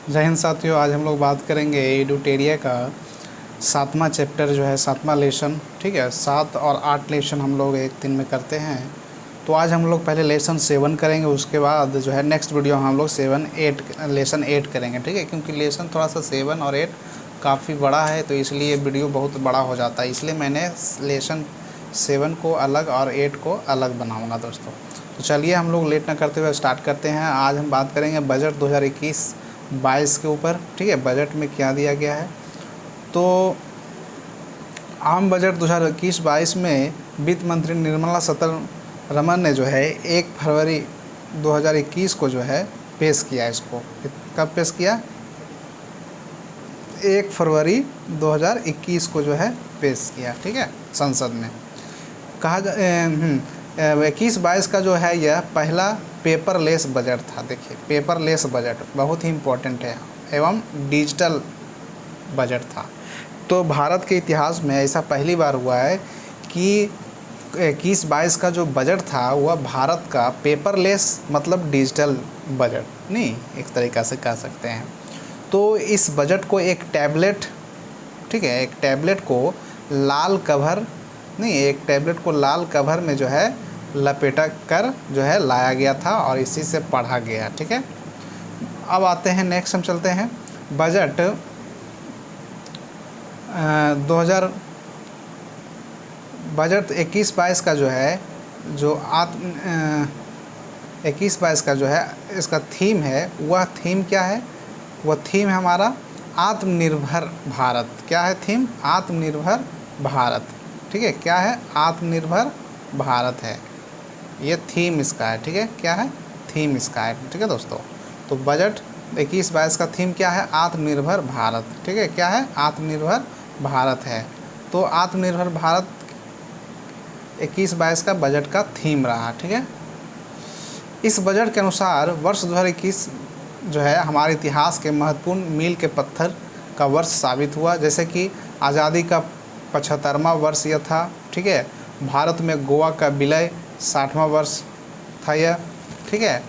जय हिंद साथियों, आज हम लोग बात करेंगे एडुटेरिया का 7वां चैप्टर जो है 7वां लेसन। ठीक है, 7 और 8 लेसन हम लोग एक दिन में करते हैं। तो आज हम लोग पहले लेसन 7 करेंगे, उसके बाद जो है नेक्स्ट वीडियो हम लोग लेसन 8 करेंगे। ठीक है, क्योंकि लेसन थोड़ा सा 7 और 8 काफ़ी बड़ा है, तो इसलिए वीडियो बहुत बड़ा हो जाता है, इसलिए मैंने लेसन 7 को अलग और 8 को अलग बनाऊँगा दोस्तों। तो चलिए हम लोग लेट ना करते हुए स्टार्ट करते हैं। आज हम बात करेंगे बजट 2021-22 के ऊपर। ठीक है, बजट में क्या दिया गया है। तो आम बजट 2021-22 में वित्त मंत्री निर्मला सीतारमण ने जो है 1 फरवरी 2021 को जो है पेश किया। इसको कब पेश किया? 1 फरवरी 2021 को जो है पेश किया। ठीक है, संसद में कहा 21-22 का जो है यह पहला पेपरलेस बजट था। देखिए, पेपरलेस बजट बहुत ही इम्पोर्टेंट है एवं डिजिटल बजट था। तो भारत के इतिहास में ऐसा पहली बार हुआ है कि 21-22 का जो बजट था वह भारत का पेपरलेस मतलब डिजिटल बजट नहीं, एक तरीक़ा से कह सकते हैं। तो इस बजट को एक टैबलेट, ठीक है, एक टैबलेट को लाल कवर में जो है लपेटा कर जो है लाया गया था और इसी से पढ़ा गया। ठीक है, अब आते हैं नेक्स्ट, हम चलते हैं बजट 21-22 का जो है जो 21-22 का जो है इसका थीम है, वह थीम क्या है? वह थीम है हमारा आत्मनिर्भर भारत। क्या है थीम? आत्मनिर्भर भारत। ठीक है, क्या है? आत्मनिर्भर भारत है, ये थीम इसका है। ठीक है, क्या है? थीम इसका है। ठीक है दोस्तों, तो बजट 21-22 का थीम क्या है? आत्मनिर्भर भारत। ठीक है, क्या है? आत्मनिर्भर भारत है। तो आत्मनिर्भर भारत 21-22 का बजट का थीम रहा। ठीक है, इस बजट के अनुसार वर्ष 2021 जो है हमारे इतिहास के महत्वपूर्ण मील के पत्थर का वर्ष साबित हुआ। जैसे कि आज़ादी का 75वां वर्ष यह था। ठीक है, भारत में गोवा का विलय 60वां वर्ष था यह। ठीक है,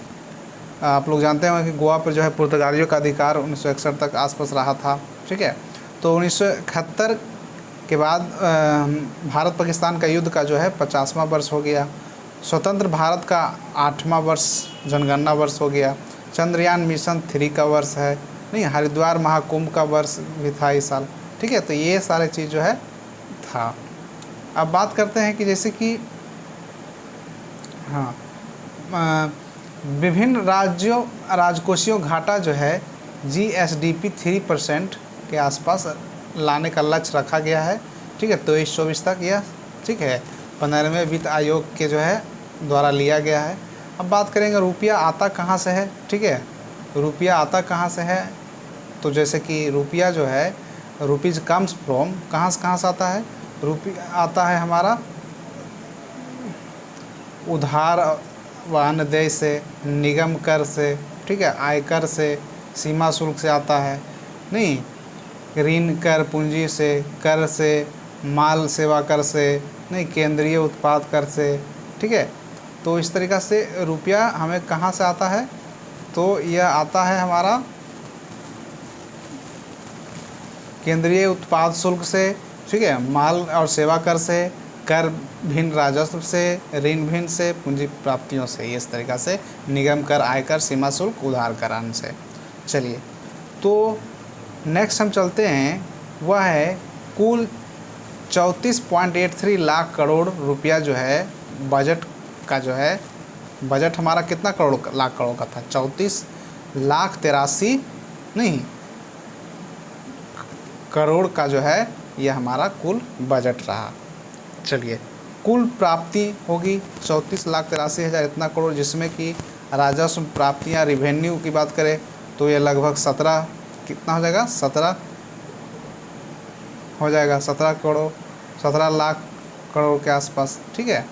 आप लोग जानते हैं कि गोवा पर जो है पुर्तगालियों का अधिकार 1961 तक आसपास रहा था। ठीक है, तो 1971 के बाद भारत पाकिस्तान का युद्ध का जो है 50वां वर्ष हो गया। स्वतंत्र भारत का 8वां वर्ष जनगणना वर्ष हो गया। चंद्रयान मिशन 3 का वर्ष है। नहीं, हरिद्वार महाकुंभ का वर्ष भी था इस साल। ठीक है, तो ये सारे चीज़ जो है था। अब बात करते हैं कि जैसे कि विभिन्न राजकोषीय घाटा जो है GSDP 3% के आसपास लाने का लक्ष्य रखा गया है। ठीक है, 23-24 तक यह, ठीक है, 15वें वित्त आयोग के जो है द्वारा लिया गया है। अब बात करेंगे रुपया आता कहाँ से है। ठीक है, रुपया आता कहाँ से है? तो जैसे कि रुपया जो है रुपीज़ कम्स फ्रॉम, कहाँ से आता है? रुपया आता है हमारा उधार वाहन देय से, निगम कर से, ठीक है, आयकर से, सीमा शुल्क से आता है। नहीं, ऋण कर, पूंजी से, कर से, माल सेवा कर से, नहीं, केंद्रीय उत्पाद कर से। ठीक है, तो इस तरीक़ा से रुपया हमें कहाँ से आता है? तो यह आता है हमारा केंद्रीय उत्पाद शुल्क से, ठीक है, माल और सेवा कर से, कर भिन्न राजस्व से, ऋण भिन्न से, पूंजी प्राप्तियों से, इस तरीक़ा से निगम कर, आयकर, सीमा शुल्क, उधार करान से। चलिए, तो नेक्स्ट हम चलते हैं, वह है कुल 34.83 लाख करोड़ रुपया जो है बजट का जो है, बजट हमारा कितना लाख करोड़ का था? 34,83 नहीं करोड़ का जो है यह हमारा कुल बजट रहा। चलिए, कुल प्राप्ति होगी 34,83,000 इतना करोड़, जिसमें कि राजस्व प्राप्तियाँ रिवेन्यू की बात करें तो ये लगभग 17 कितना हो जाएगा? 17 हो जाएगा, 17 लाख करोड़ के आसपास। ठीक है,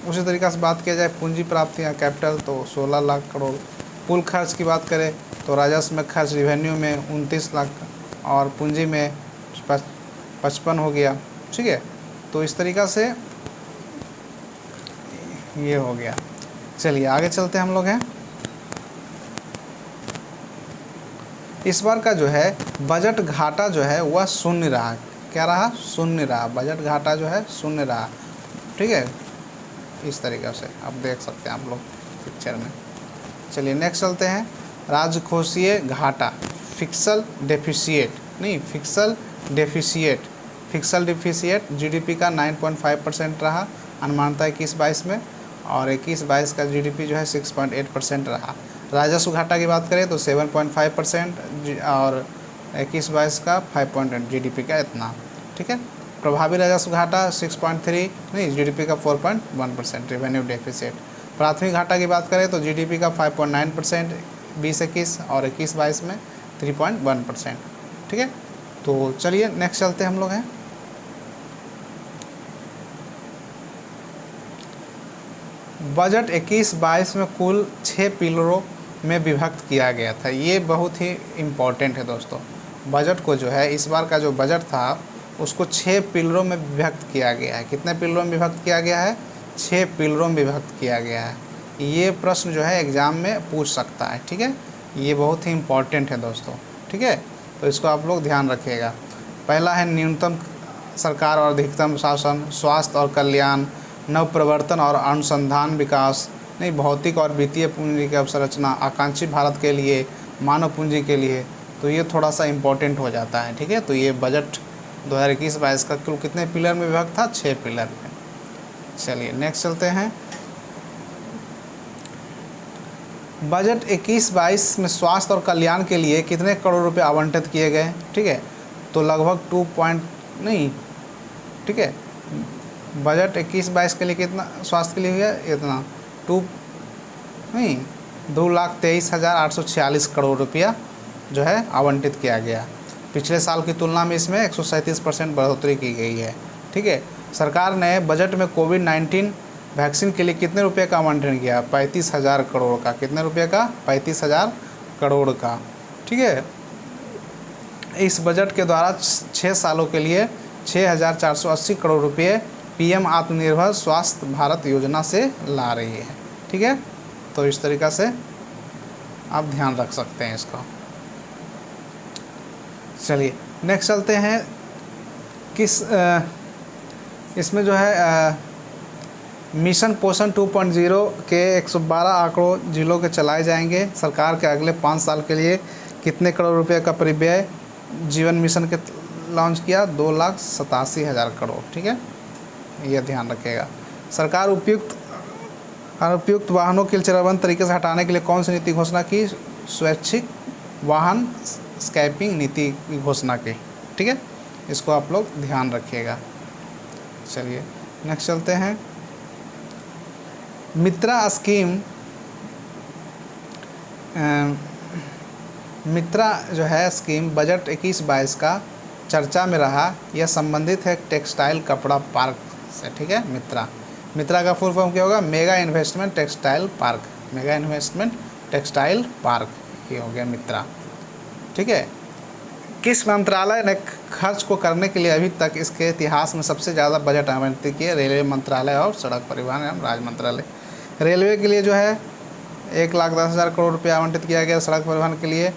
उसी तरीक़े से बात किया जाए पूंजी प्राप्तियाँ कैपिटल तो 16 लाख करोड़। कुल खर्च की बात करें तो राजस्व में खर्च रिवेन्यू में 29 लाख और पूंजी में 55 हो गया। ठीक है, तो इस तरीक़ा से ये हो गया। चलिए आगे चलते हम लोग हैं। इस बार का जो है बजट घाटा जो है वह शून्य रहा। क्या रहा? शून्य रहा। बजट घाटा जो है शून्य रहा। ठीक है, इस तरीक़े से आप देख सकते हैं आप लोग पिक्चर में। चलिए नेक्स्ट चलते हैं। राजकोषीय घाटा, फिक्सल डेफिसिएट, नहीं फिक्सल डेफिसिएट जीडीपी का 9.5% रहा अनुमानतः 21-22 में, और 21-22 का जीडीपी जो है 6.8% रहा। राजस्व घाटा की बात करें तो 7.5% और 21-22 का 5.8 जीडीपी का इतना। ठीक है, प्रभावी राजस्व घाटा 6.3 नहीं जीडीपी का 4.1% रेवेन्यू डेफिसिट। प्राथमिक घाटा की बात करें तो जीडीपी का 5.9% 20-21 और 21-22 में 3.1%। ठीक है, तो चलिए नेक्स्ट चलते हम लोग हैं। बजट 21-22 में कुल 6 पिलरों में विभक्त किया गया था। ये बहुत ही इम्पोर्टेंट है दोस्तों। बजट को जो है इस बार का जो बजट था उसको 6 पिलरों में विभक्त किया गया है। कितने पिलरों में विभक्त किया गया है? 6 पिलरों में विभक्त किया गया है। ये प्रश्न जो है एग्ज़ाम में पूछ सकता है। ठीक है, ये बहुत ही इम्पोर्टेंट है दोस्तों। ठीक है, तो इसको आप लोग ध्यान रखिएगा। पहला है न्यूनतम सरकार और अधिकतम शासन, स्वास्थ्य और कल्याण, नवप्रवर्तन और अनुसंधान विकास, नहीं भौतिक और वित्तीय पूंजी की अवसंरचना, आकांक्षी भारत के लिए, मानव पूंजी के लिए। तो ये थोड़ा सा इम्पोर्टेंट हो जाता है। ठीक है, तो ये बजट 2021-22 का कुल कितने पिलर में विभक्त था? 6 पिलर में। चलिए नेक्स्ट चलते हैं। बजट 21-22 में स्वास्थ्य और कल्याण के लिए कितने करोड़ रुपए आवंटित किए गए? ठीक है, तो लगभग 2 पॉइंट नहीं, ठीक है, बजट 21-22 के लिए कितना स्वास्थ्य के लिए हुआ? इतना 2,23,846 करोड़ रुपया जो है आवंटित किया गया। पिछले साल की तुलना में इसमें 137% बढ़ोतरी की गई है। ठीक है, सरकार ने बजट में कोविड-19 वैक्सीन के लिए कितने रुपए का आवंटन किया? 35,000 करोड़ का। कितने रुपए का? 35,000 करोड़ का। ठीक है, इस बजट के द्वारा 6 सालों के लिए 6,480 करोड़ रुपये पीएम आत्मनिर्भर स्वास्थ्य भारत योजना से ला रही है। ठीक है, तो इस तरीक़ा से आप ध्यान रख सकते हैं इसको। चलिए नेक्स्ट चलते हैं। इसमें जो है मिशन पोषण 2.0 के 112 आंकड़ों जिलों के चलाए जाएंगे। सरकार के अगले 5 साल के लिए कितने करोड़ रुपए का परिव्यय जीवन मिशन के लॉन्च किया? 2,87,000 करोड़। ठीक है, यह ध्यान रखिएगा। सरकार अनुपयुक्त वाहनों के चरणबद्ध तरीके से हटाने के लिए कौन सी नीति घोषणा की? स्वैच्छिक वाहन स्क्रैपिंग नीति की घोषणा की। ठीक है, इसको आप लोग ध्यान रखिएगा। चलिए नेक्स्ट चलते हैं। मित्रा जो है स्कीम बजट 21-22 का चर्चा में रहा। यह संबंधित है टेक्सटाइल कपड़ा पार्क से। ठीक है, मित्रा का फुल फॉर्म क्या होगा? Mega investment textile park. Mega investment textile park ये हो गया मित्रा। ठीक है, किस मंत्रालय ने खर्च को करने के लिए अभी तक इसके इतिहास में सबसे ज़्यादा बजट आवंटित किए? रेलवे मंत्रालय और सड़क परिवहन एवं राज्य मंत्रालय। रेलवे के लिए जो है 1,10,000 करोड़ रुपये आवंटित किया गया। सड़क परिवहन के लिए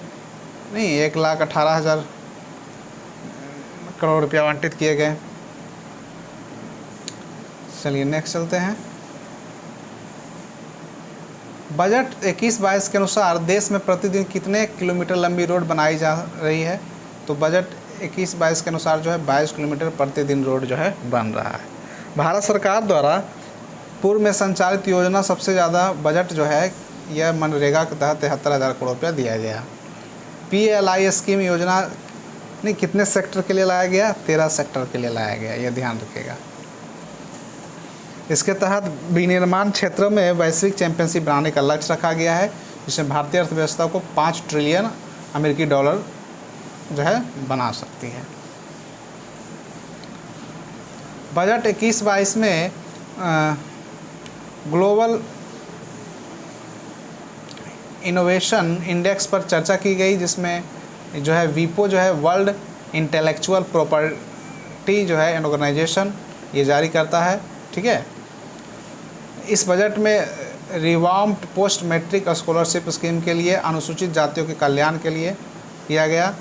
नहीं 1,18,000 करोड़ रुपये आवंटित किए गए। चलिए नेक्स्ट चलते हैं। बजट 21-22 के अनुसार देश में प्रतिदिन कितने किलोमीटर लंबी रोड बनाई जा रही है? तो बजट 21-22 के अनुसार जो है 22 किलोमीटर प्रतिदिन रोड जो है बन रहा है। भारत सरकार द्वारा पूर्व में संचालित योजना सबसे ज़्यादा बजट जो है यह मनरेगा के तहत 73,000 करोड़ रुपया दिया गया। PLI स्कीम योजना नहीं कितने सेक्टर के लिए लाया गया? 13 सेक्टर के लिए लाया गया, यह ध्यान रखिएगा। इसके तहत विनिर्माण क्षेत्रों में वैश्विक चैंपियनशिप बनाने का लक्ष्य रखा गया है, जिसमें भारतीय अर्थव्यवस्था को 5 ट्रिलियन अमेरिकी डॉलर जो है बना सकती है। बजट 21-22 में ग्लोबल इनोवेशन इंडेक्स पर चर्चा की गई, जिसमें जो है वीपो जो है वर्ल्ड इंटेलेक्चुअल प्रॉपर्टी जो है ऑर्गेनाइजेशन ये जारी करता है। ठीक है, इस बजट में रिवाम्ड पोस्ट मैट्रिक स्कॉलरशिप स्कीम के लिए अनुसूचित जातियों के कल्याण के लिए किया गया।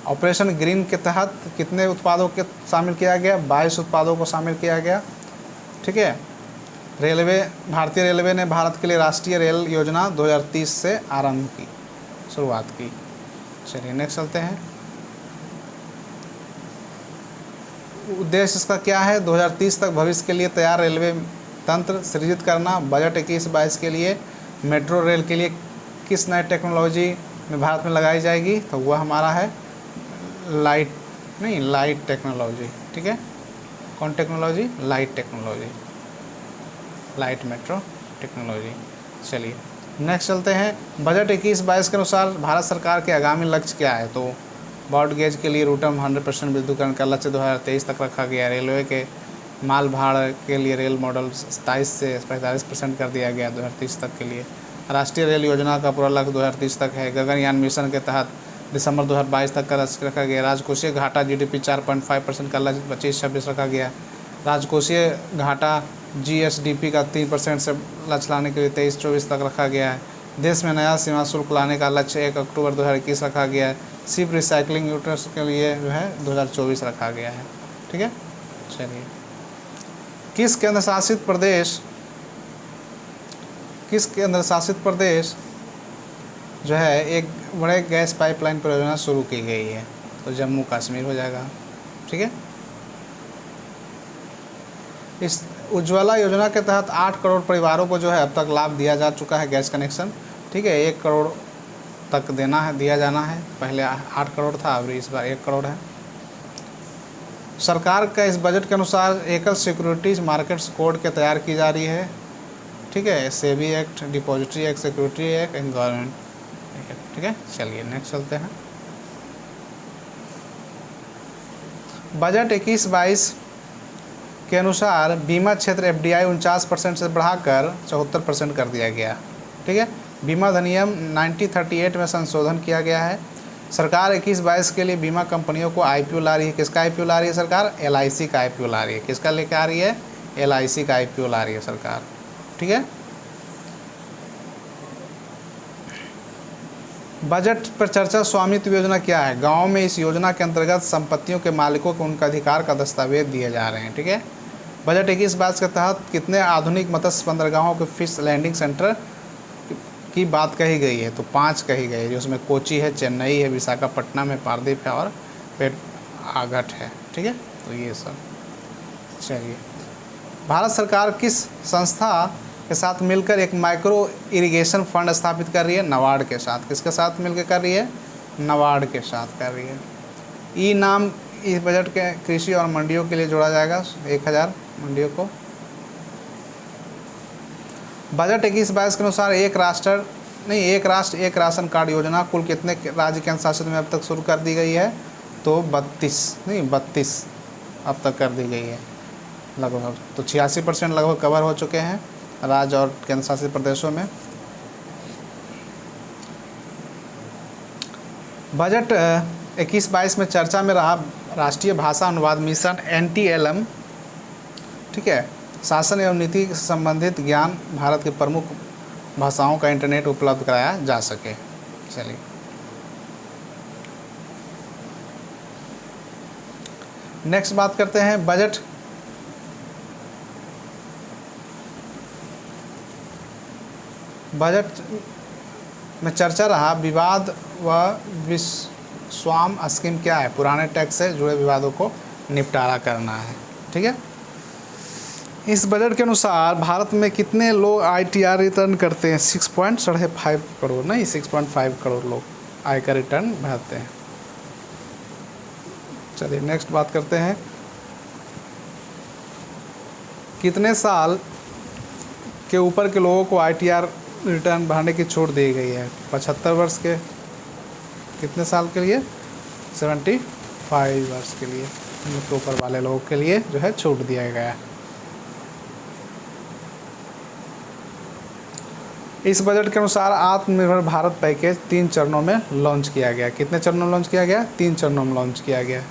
ऑपरेशन ग्रीन के तहत कितने उत्पादों के शामिल किया गया? 22 उत्पादों को शामिल किया गया। ठीक है। रेलवे, भारतीय रेलवे ने भारत के लिए राष्ट्रीय रेल योजना 2030 से आरंभ की, शुरुआत की। चलिए नेक्स्ट चलते हैं। उद्देश्य इसका क्या है? 2030 तक भविष्य के लिए तैयार रेलवे तंत्र सृजित करना। बजट 21-22 के लिए मेट्रो रेल के लिए किस नई टेक्नोलॉजी में भारत में लगाई जाएगी? तो वह हमारा है लाइट टेक्नोलॉजी। ठीक है, कौन technology? Light technology, light metro technology. चलिए नेक्स्ट चलते हैं। बजट 21-22 के अनुसार भारत सरकार के आगामी लक्ष्य क्या है? तो ब्रॉड गेज के लिए रूटम 100% विद्युतीकरण का लक्ष्य 2023 तक रखा गया। रेलवे के माल भाड़ के लिए रेल मॉडल 27 से 45% कर दिया गया 2030 तक के लिए। राष्ट्रीय रेल योजना का पूरा लक्ष्य 2030 तक है। गगनयान मिशन के तहत दिसंबर 2022 तक का लक्ष्य रखा गया। राजकोषीय घाटा GDP 4.5% का लक्ष्य 25-26 रखा गया। राजकोषीय घाटा GSDP का 3% से लक्ष्य लाने के लिए 23-24 तक रखा गया है। देश में नया सीमा शुल्क लाने का लक्ष्य 1 अक्टूबर 2021 रखा गया है। शिप रिसाइकलिंग यूनिट्स के लिए जो है 2024 रखा गया है। ठीक है। चलिए, किस केंद्र शासित प्रदेश जो है एक बड़े गैस पाइपलाइन परियोजना शुरू की गई है? तो जम्मू कश्मीर हो जाएगा। ठीक है। इस उज्ज्वला योजना के तहत 8 करोड़ परिवारों को जो है अब तक लाभ दिया जा चुका है गैस कनेक्शन। ठीक है, 1 करोड़ तक दिया जाना है। पहले 8 करोड़ था, अब इस बार 1 करोड़ है। सरकार का इस बजट के अनुसार एकल सिक्योरिटीज मार्केट्स कोड के तैयार की जा रही है। ठीक है, SEBI act, depository act, security act, government. ठीक है। चलिए नेक्स्ट चलते हैं। बजट 21-22 के अनुसार बीमा क्षेत्र FDI 49% से बढ़ाकर 74% कर दिया गया। ठीक है। बीमा अधिनियम 1938 में संशोधन किया गया है। सरकार 21-22 के लिए बीमा कंपनियों को IPO ला रही है। किसका IPO ला रही है सरकार? LIC का IPO ला रही है। किसका लेकर आ रही है? LIC का IPO ला रही है सरकार। ठीक है। बजट पर चर्चा। स्वामित्व योजना क्या है? गाँव में इस योजना के अंतर्गत संपत्तियों के मालिकों को उनका अधिकार का दस्तावेज दिए जा रहे हैं। ठीक है। बजट 21-22 के तहत कितने आधुनिक मत्स्य बंदरगाहों के फिश लैंडिंग सेंटर की बात कही गई है? तो 5 कही गई है, जिसमें कोची है, चेन्नई है, विशाखापट्टनम है, पारदीप है और पेट आगट है। ठीक है, तो ये सब। चलिए, भारत सरकार किस संस्था के साथ मिलकर एक माइक्रो इरिगेशन फंड स्थापित कर रही है? नाबार्ड के साथ। किसके साथ मिलकर कर रही है? नाबार्ड के साथ कर रही है। ई नाम इस बजट के कृषि और मंडियों के लिए जोड़ा जाएगा, 1000 मंडियों को। बजट 21-22 के अनुसार एक राष्ट्र एक राशन कार्ड योजना कुल कितने राज्य केंद्र शासित में अब तक शुरू कर दी गई है? तो 32 अब तक कर दी गई है लगभग। तो 86% लगभग कवर हो चुके हैं राज्य और केंद्र शासित प्रदेशों में। बजट 21-22 में चर्चा में रहा राष्ट्रीय भाषा अनुवाद मिशन NTLM। ठीक है। शासन एवं नीति से संबंधित ज्ञान भारत के प्रमुख भाषाओं का इंटरनेट उपलब्ध कराया जा सके। चलिए, नेक्स्ट बात करते हैं। बजट में चर्चा रहा विवाद व विश्वाम स्कीम क्या है? पुराने टैक्स से जुड़े विवादों को निपटारा करना है। ठीक है। इस बजट के अनुसार भारत में कितने लोग ITR रिटर्न करते हैं? 6.5 करोड़, नहीं 6.5 करोड़ लोग आयकर रिटर्न भरते हैं। चलिए नेक्स्ट बात करते हैं। कितने साल के ऊपर के लोगों को ITR रिटर्न भरने की छूट दी गई है? 75 वर्ष के कितने साल के लिए? 75 वर्ष के लिए के ऊपर वाले लोगों के लिए जो है छूट दिया गया है। इस बजट के अनुसार आत्मनिर्भर भारत पैकेज 3 चरणों में लॉन्च किया गया। कितने चरणों में लॉन्च किया गया? 3 चरणों में लॉन्च किया गया।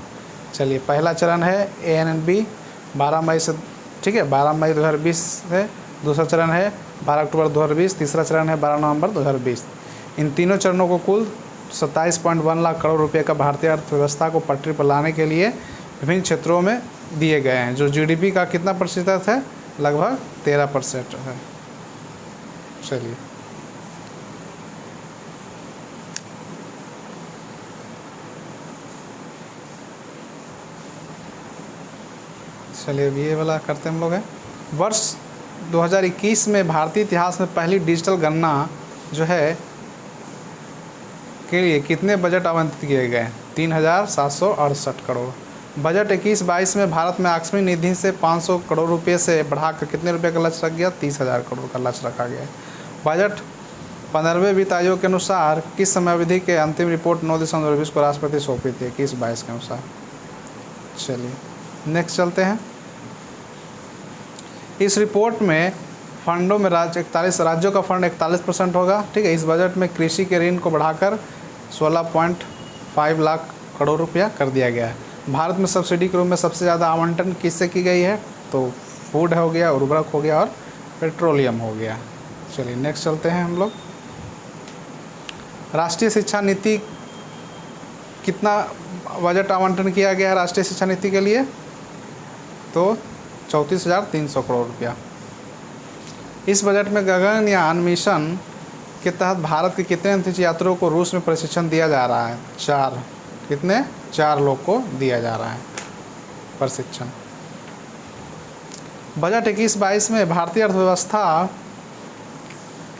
चलिए, पहला चरण है ANNB 12 मई से। ठीक है, 12 मई 2020 से। दूसरा चरण है 12 अक्टूबर 2020। तीसरा चरण है 12 नवंबर 2020। इन तीनों चरणों को कुल 27.1 लाख करोड़ रुपए का भारतीय अर्थव्यवस्था को पटरी पर लाने के लिए विभिन्न क्षेत्रों में दिए गए हैं, जो जीडीपी का कितना प्रतिशत है, लगभग 13% है। चलिए ये वाला करते हम लोग है। वर्ष 2021 में भारतीय इतिहास में पहली डिजिटल गणना जो है के लिए कितने बजट आवंटित किए गए? 3,768 करोड़। बजट 21-22 में भारत में आकस्मिक निधि से 500 करोड़ रुपए से बढ़ाकर कितने रुपए का लक्ष्य रखा गया? 30,000 करोड़ का लक्ष्य रखा गया। बजट 15वें वित्त आयोग के अनुसार किस समयावधि के अंतिम रिपोर्ट 9 दिसंबर 2020 को राष्ट्रपति सौंपी थी? 21-22 के अनुसार। चलिए नेक्स्ट चलते हैं। इस रिपोर्ट में फंडों में राज्यों का फंड 41% होगा, ठीक है। इस बजट में कृषि के ऋण को बढ़ाकर 16.5 लाख करोड़ रुपया कर दिया गया है। भारत में सब्सिडी के रूप में सबसे ज़्यादा आवंटन किससे की गई है? तो फूड हो गया, उर्वरक हो गया और पेट्रोलियम हो गया। चलिए नेक्स्ट चलते हैं हम लोग। राष्ट्रीय शिक्षा नीति कितना बजट आवंटन किया गया है राष्ट्रीय शिक्षा नीति के लिए? तो 34,300 करोड़ रुपया। इस बजट में गगनयान मिशन के तहत भारत के कितने अंतरिक्ष यात्रियों को रूस में प्रशिक्षण दिया जा रहा है? 4। कितने? 4 लोग को दिया जा रहा है प्रशिक्षण। बजट 21-22 में भारतीय अर्थव्यवस्था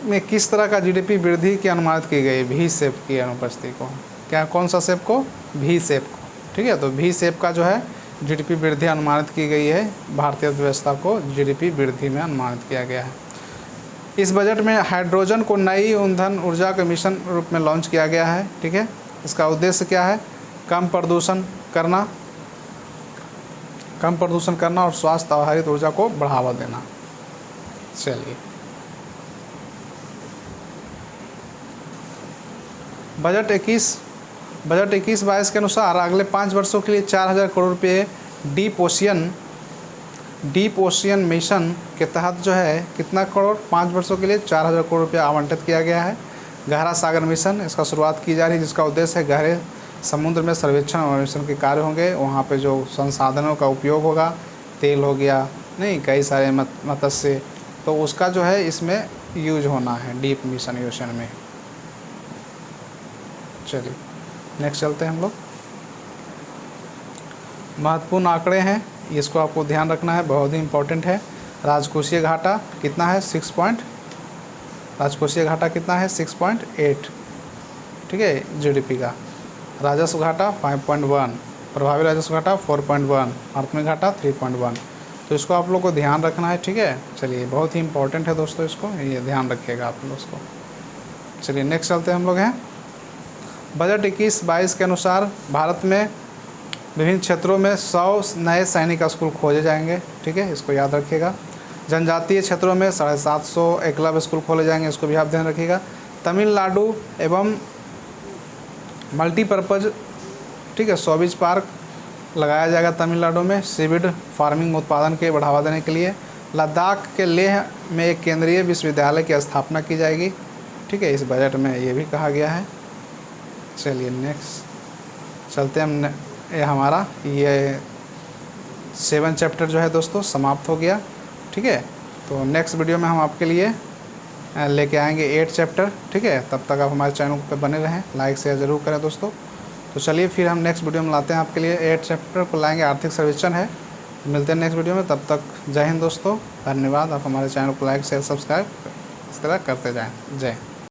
में किस तरह का जीडीपी वृद्धि की अनुमानित की गई? भी शेप की अनुपस्थिति को, क्या कौन सा शेप को? भी शेप को, ठीक है। तो भी शेप का जो है जीडीपी वृद्धि अनुमानित की गई है। भारतीय अर्थव्यवस्था को जीडीपी वृद्धि में अनुमानित किया गया है। इस बजट में हाइड्रोजन को नई ईंधन ऊर्जा के मिशन रूप में लॉन्च किया गया है, ठीक है। इसका उद्देश्य क्या है? कम प्रदूषण करना और स्वास्थ्य आधारित ऊर्जा को बढ़ावा देना। चलिए बजट 21-22 के अनुसार अगले 5 वर्षों के लिए 4,000 करोड़ रुपये डीप ओशियन मिशन के तहत जो है कितना करोड़? 5 वर्षों के लिए 4,000 करोड़ रुपया आवंटित किया गया है। गहरा सागर मिशन, इसका शुरुआत की जा रही है, जिसका उद्देश्य है गहरे समुद्र में सर्वेक्षण और मिशन के कार्य होंगे। वहाँ पे जो संसाधनों का उपयोग होगा, तेल हो गया, नहीं कई सारे मत्स्य, तो उसका जो है इसमें यूज होना है डीप मिशन ओशन में। चलिए नेक्स्ट चलते हैं हम लोग। महत्वपूर्ण आंकड़े हैं, इसको आपको ध्यान रखना है, बहुत ही इम्पोर्टेंट है। राजकोषीय घाटा कितना है? 6 राजकोषीय घाटा कितना है? 6.8, ठीक है, जीडीपी का। राजस्व घाटा 5.1, प्रभावी राजस्व घाटा 4.1, आर्थिक घाटा 3.1। तो इसको आप लोग को ध्यान रखना है, ठीक है। चलिए बहुत ही इम्पोर्टेंट है दोस्तों, इसको ये ध्यान रखिएगा आप लोग इसको। चलिए नेक्स्ट चलते हैं हम लोग हैं। बजट 21-22 के अनुसार भारत में विभिन्न क्षेत्रों में 100 नए सैनिक स्कूल खोले जाएंगे, ठीक है, इसको याद रखिएगा। जनजातीय क्षेत्रों में 750 एकलव्य स्कूल खोले जाएंगे, इसको भी आप ध्यान रखिएगा। तमिलनाडु एवं मल्टीपर्पज़, ठीक है, स्वबिज पार्क लगाया जाएगा तमिलनाडु में सीवीड फार्मिंग उत्पादन के बढ़ावा देने के लिए। लद्दाख के लेह में एक केंद्रीय विश्वविद्यालय की स्थापना की जाएगी, ठीक है, इस बजट में ये भी कहा गया है। चलिए नेक्स्ट चलते हम। ये हमारा 7 चैप्टर जो है दोस्तों समाप्त हो गया, ठीक है। तो नेक्स्ट वीडियो में हम आपके लिए लेके आएंगे 8 चैप्टर, ठीक है। तब तक आप हमारे चैनल पे बने रहें, लाइक शेयर ज़रूर करें दोस्तों। तो चलिए फिर हम नेक्स्ट वीडियो में लाते हैं आपके लिए 8 चैप्टर को लाएंगे, आर्थिक सर्वेक्षण है। मिलते हैं नेक्स्ट वीडियो में, तब तक जय हिंद दोस्तों, धन्यवाद। आप हमारे चैनल को लाइक शेयर सब्सक्राइब इस तरह करते जाएँ। जय हिंद।